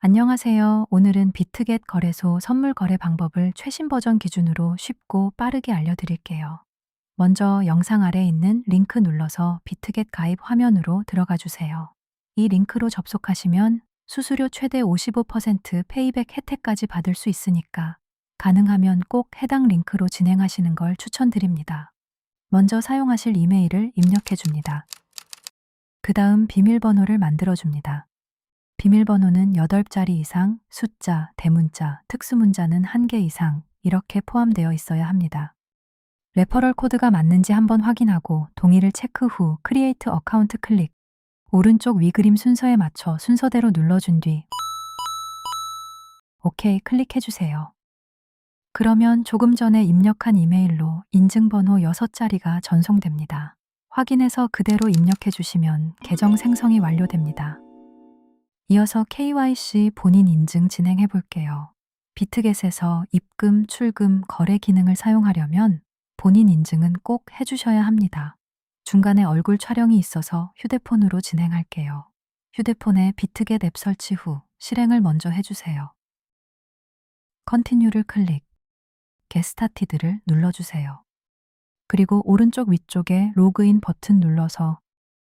안녕하세요. 오늘은 비트겟 거래소 선물 거래 방법을 최신 버전 기준으로 쉽고 빠르게 알려드릴게요. 먼저 영상 아래에 있는 링크 눌러서 비트겟 가입 화면으로 들어가 주세요. 이 링크로 접속하시면 수수료 최대 55% 페이백 혜택까지 받을 수 있으니까 가능하면 꼭 해당 링크로 진행하시는 걸 추천드립니다. 먼저 사용하실 이메일을 입력해 줍니다. 그 다음 비밀번호를 만들어 줍니다. 비밀번호는 8자리 이상, 숫자, 대문자, 특수문자는 1개 이상 이렇게 포함되어 있어야 합니다. 레퍼럴 코드가 맞는지 한번 확인하고 동의를 체크 후 크리에이트 어카운트 클릭, 오른쪽 위 그림 순서에 맞춰 순서대로 눌러준 뒤 OK 클릭해주세요. 그러면 조금 전에 입력한 이메일로 인증번호 6자리가 전송됩니다. 확인해서 그대로 입력해주시면 계정 생성이 완료됩니다. 이어서 KYC 본인 인증 진행해 볼게요. 비트겟에서 입금, 출금, 거래 기능을 사용하려면 본인 인증은 꼭 해주셔야 합니다. 중간에 얼굴 촬영이 있어서 휴대폰으로 진행할게요. 휴대폰에 비트겟 앱 설치 후 실행을 먼저 해주세요. 컨티뉴를 클릭, Get Started를 눌러주세요. 그리고 오른쪽 위쪽에 로그인 버튼 눌러서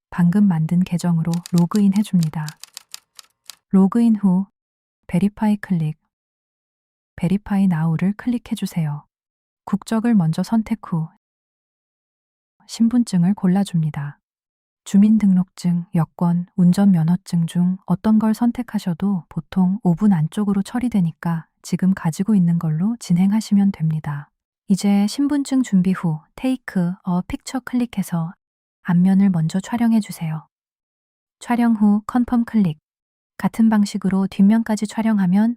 방금 만든 계정으로 로그인 해줍니다. 로그인 후 베리파이 클릭, 베리파이 나우를 클릭해주세요. 국적을 먼저 선택 후 신분증을 골라줍니다. 주민등록증, 여권, 운전면허증 중 어떤 걸 선택하셔도 보통 5분 안쪽으로 처리되니까 지금 가지고 있는 걸로 진행하시면 됩니다. 이제 신분증 준비 후 Take a Picture 클릭해서 앞면을 먼저 촬영해주세요. 촬영 후 컨펌 클릭, 같은 방식으로 뒷면까지 촬영하면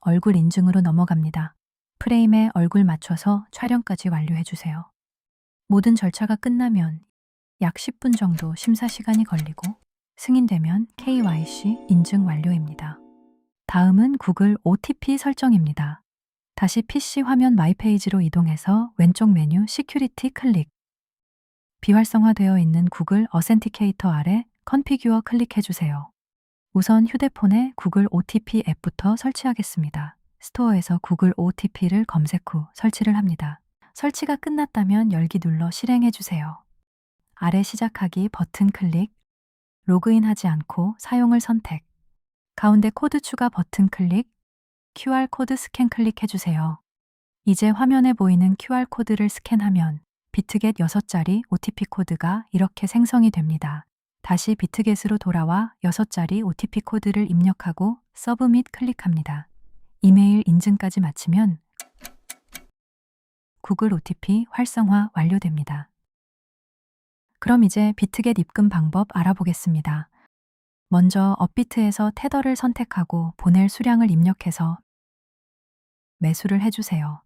얼굴 인증으로 넘어갑니다. 프레임에 얼굴 맞춰서 촬영까지 완료해주세요. 모든 절차가 끝나면 약 10분 정도 심사 시간이 걸리고 승인되면 KYC 인증 완료입니다. 다음은 구글 OTP 설정입니다. 다시 PC 화면 마이 페이지로 이동해서 왼쪽 메뉴 시큐리티 클릭. 비활성화되어 있는 구글 어센티케이터 아래 컨피규어 클릭해주세요. 우선 휴대폰에 구글 OTP 앱부터 설치하겠습니다. 스토어에서 구글 OTP를 검색 후 설치를 합니다. 설치가 끝났다면 열기 눌러 실행해주세요. 아래 시작하기 버튼 클릭, 로그인하지 않고 사용을 선택, 가운데 코드 추가 버튼 클릭, QR코드 스캔 클릭해주세요. 이제 화면에 보이는 QR코드를 스캔하면 비트겟 6자리 OTP 코드가 이렇게 생성이 됩니다. 다시 비트겟으로 돌아와 6자리 OTP 코드를 입력하고 서브밋 클릭합니다. 이메일 인증까지 마치면 구글 OTP 활성화 완료됩니다. 그럼 이제 비트겟 입금 방법 알아보겠습니다. 먼저 업비트에서 테더를 선택하고 보낼 수량을 입력해서 매수를 해주세요.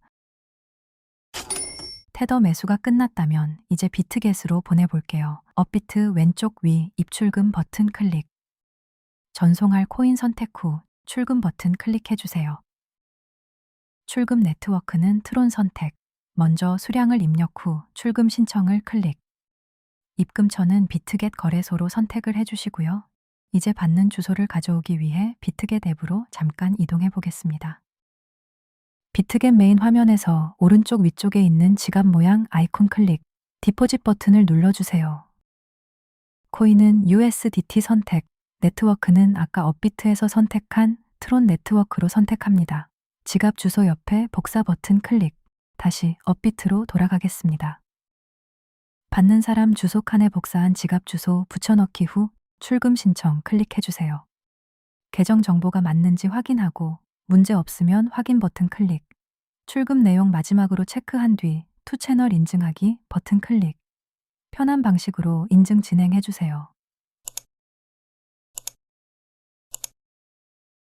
테더 매수가 끝났다면 이제 비트겟으로 보내볼게요. 업비트 왼쪽 위 입출금 버튼 클릭. 전송할 코인 선택 후 출금 버튼 클릭해주세요. 출금 네트워크는 트론 선택. 먼저 수량을 입력 후 출금 신청을 클릭. 입금처는 비트겟 거래소로 선택을 해주시고요. 이제 받는 주소를 가져오기 위해 비트겟 앱으로 잠깐 이동해 보겠습니다. 비트겟 메인 화면에서 오른쪽 위쪽에 있는 지갑 모양 아이콘 클릭, 디포짓 버튼을 눌러주세요. 코인은 USDT 선택, 네트워크는 아까 업비트에서 선택한 트론 네트워크로 선택합니다. 지갑 주소 옆에 복사 버튼 클릭, 다시 업비트로 돌아가겠습니다. 받는 사람 주소 칸에 복사한 지갑 주소 붙여넣기 후 출금 신청 클릭해주세요. 계정 정보가 맞는지 확인하고 문제 없으면 확인 버튼 클릭. 출금 내용 마지막으로 체크한 뒤 투 채널 인증하기 버튼 클릭. 편한 방식으로 인증 진행해주세요.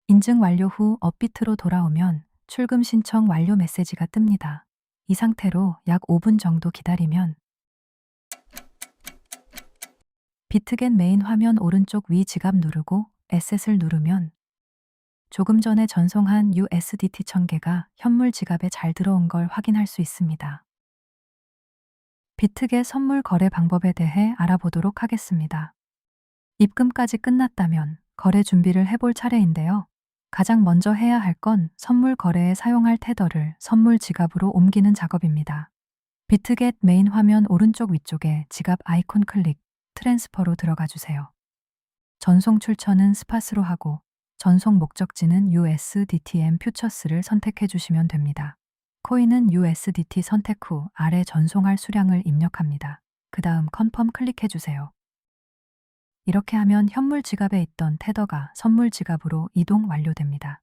인증 완료 후 업비트로 돌아오면 출금 신청 완료 메시지가 뜹니다. 이 상태로 약 5분 정도 기다리면 비트겟 메인 화면 오른쪽 위 지갑 누르고 에셋을 누르면 조금 전에 전송한 USDT 1000개가 현물 지갑에 잘 들어온 걸 확인할 수 있습니다. 비트겟 선물 거래 방법에 대해 알아보도록 하겠습니다. 입금까지 끝났다면 거래 준비를 해볼 차례인데요. 가장 먼저 해야 할 건 선물 거래에 사용할 테더를 선물 지갑으로 옮기는 작업입니다. 비트겟 메인 화면 오른쪽 위쪽에 지갑 아이콘 클릭, 트랜스퍼로 들어가 주세요. 전송 출처는 스팟으로 하고 전송 목적지는 USDTM 퓨처스를 선택해 주시면 됩니다. 코인은 USDT 선택 후 아래 전송할 수량을 입력합니다. 그 다음 컨펌 클릭해 주세요. 이렇게 하면 현물 지갑에 있던 테더가 선물 지갑으로 이동 완료됩니다.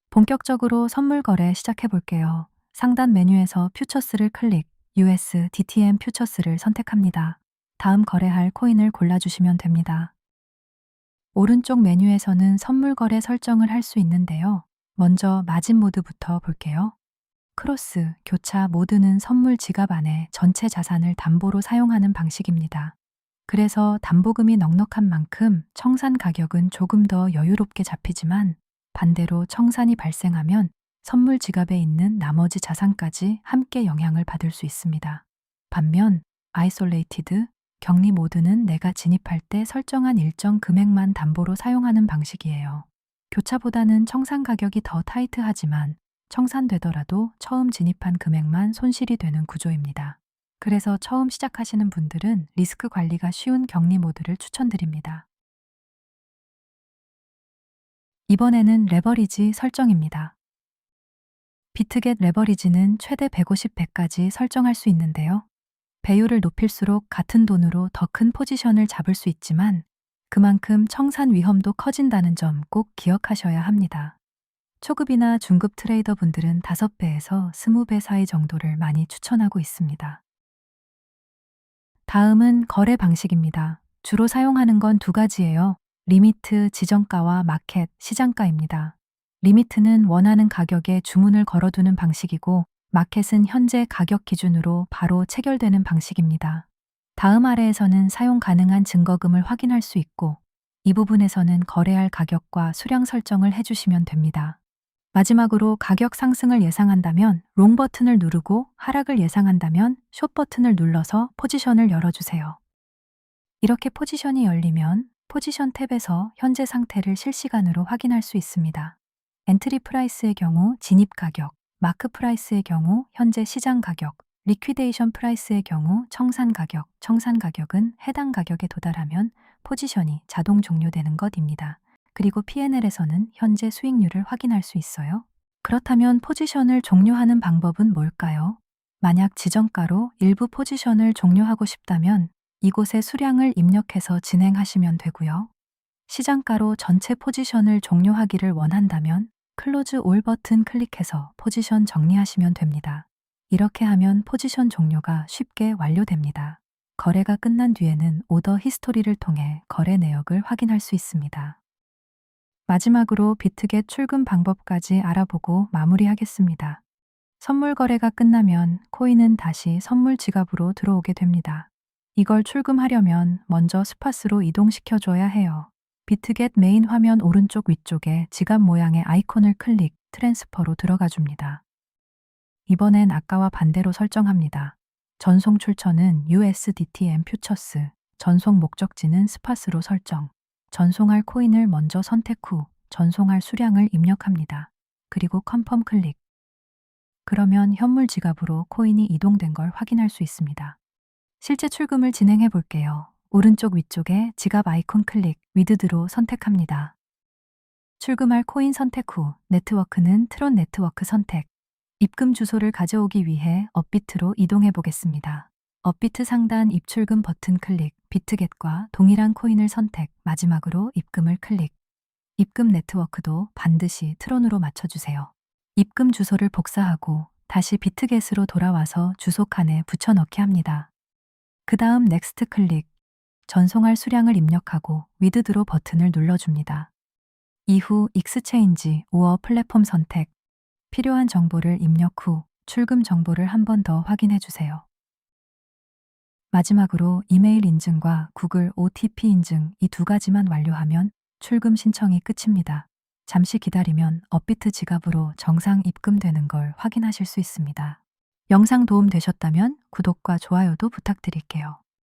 본격적으로 선물 거래 시작해 볼게요. 상단 메뉴에서 퓨처스를 클릭, USDTM 퓨처스를 선택합니다. 다음 거래할 코인을 골라주시면 됩니다. 오른쪽 메뉴에서는 선물 거래 설정을 할 수 있는데요. 먼저 마진 모드부터 볼게요. 크로스, 교차 모드는 선물 지갑 안에 전체 자산을 담보로 사용하는 방식입니다. 그래서 담보금이 넉넉한 만큼 청산 가격은 조금 더 여유롭게 잡히지만 반대로 청산이 발생하면 선물 지갑에 있는 나머지 자산까지 함께 영향을 받을 수 있습니다. 반면 아이솔레이티드, 격리 모드는 내가 진입할 때 설정한 일정 금액만 담보로 사용하는 방식이에요. 교차보다는 청산 가격이 더 타이트하지만 청산되더라도 처음 진입한 금액만 손실이 되는 구조입니다. 그래서 처음 시작하시는 분들은 리스크 관리가 쉬운 격리 모드를 추천드립니다. 이번에는 레버리지 설정입니다. 비트겟 레버리지는 최대 150, 100까지 설정할 수 있는데요. 배율을 높일수록 같은 돈으로 더 큰 포지션을 잡을 수 있지만 그만큼 청산 위험도 커진다는 점 꼭 기억하셔야 합니다. 초급이나 중급 트레이더 분들은 5배에서 20배 사이 정도를 많이 추천하고 있습니다. 다음은 거래 방식입니다. 주로 사용하는 건 두 가지예요. 리미트, 지정가와 마켓, 시장가입니다. 리미트는 원하는 가격에 주문을 걸어두는 방식이고 마켓은 현재 가격 기준으로 바로 체결되는 방식입니다. 다음 아래에서는 사용 가능한 증거금을 확인할 수 있고 이 부분에서는 거래할 가격과 수량 설정을 해주시면 됩니다. 마지막으로 가격 상승을 예상한다면 롱 버튼을 누르고 하락을 예상한다면 숏 버튼을 눌러서 포지션을 열어주세요. 이렇게 포지션이 열리면 포지션 탭에서 현재 상태를 실시간으로 확인할 수 있습니다. 엔트리 프라이스의 경우 진입 가격, 마크 프라이스의 경우 현재 시장 가격, 리퀴데이션 프라이스의 경우 청산 가격은 해당 가격에 도달하면 포지션이 자동 종료되는 것입니다. 그리고 P&L에서는 현재 수익률을 확인할 수 있어요. 그렇다면 포지션을 종료하는 방법은 뭘까요? 만약 지정가로 일부 포지션을 종료하고 싶다면 이곳에 수량을 입력해서 진행하시면 되고요. 시장가로 전체 포지션을 종료하기를 원한다면 클로즈 올 버튼 클릭해서 포지션 정리하시면 됩니다. 이렇게 하면 포지션 종료가 쉽게 완료됩니다. 거래가 끝난 뒤에는 오더 히스토리를 통해 거래 내역을 확인할 수 있습니다. 마지막으로 비트겟 출금 방법까지 알아보고 마무리하겠습니다. 선물 거래가 끝나면 코인은 다시 선물 지갑으로 들어오게 됩니다. 이걸 출금하려면 먼저 스팟으로 이동시켜줘야 해요. 비트겟 메인 화면 오른쪽 위쪽에 지갑 모양의 아이콘을 클릭, 트랜스퍼로 들어가 줍니다. 이번엔 아까와 반대로 설정합니다. 전송 출처는 USDTM 퓨처스, 전송 목적지는 스팟으로 설정. 전송할 코인을 먼저 선택 후 전송할 수량을 입력합니다. 그리고 컨펌 클릭. 그러면 현물 지갑으로 코인이 이동된 걸 확인할 수 있습니다. 실제 출금을 진행해 볼게요. 오른쪽 위쪽에 지갑 아이콘 클릭, 위드드로 선택합니다. 출금할 코인 선택 후 네트워크는 트론 네트워크 선택. 입금 주소를 가져오기 위해 업비트로 이동해 보겠습니다. 업비트 상단 입출금 버튼 클릭, 비트겟과 동일한 코인을 선택, 마지막으로 입금을 클릭. 입금 네트워크도 반드시 트론으로 맞춰주세요. 입금 주소를 복사하고 다시 비트겟으로 돌아와서 주소 칸에 붙여넣기 합니다. 그 다음 넥스트 클릭, 전송할 수량을 입력하고 위드드로 버튼을 눌러줍니다. 이후 익스체인지 오어 플랫폼 선택, 필요한 정보를 입력 후 출금 정보를 한 번 더 확인해 주세요. 마지막으로 이메일 인증과 구글 OTP 인증 이 두 가지만 완료하면 출금 신청이 끝입니다. 잠시 기다리면 업비트 지갑으로 정상 입금되는 걸 확인하실 수 있습니다. 영상 도움 되셨다면 구독과 좋아요도 부탁드릴게요.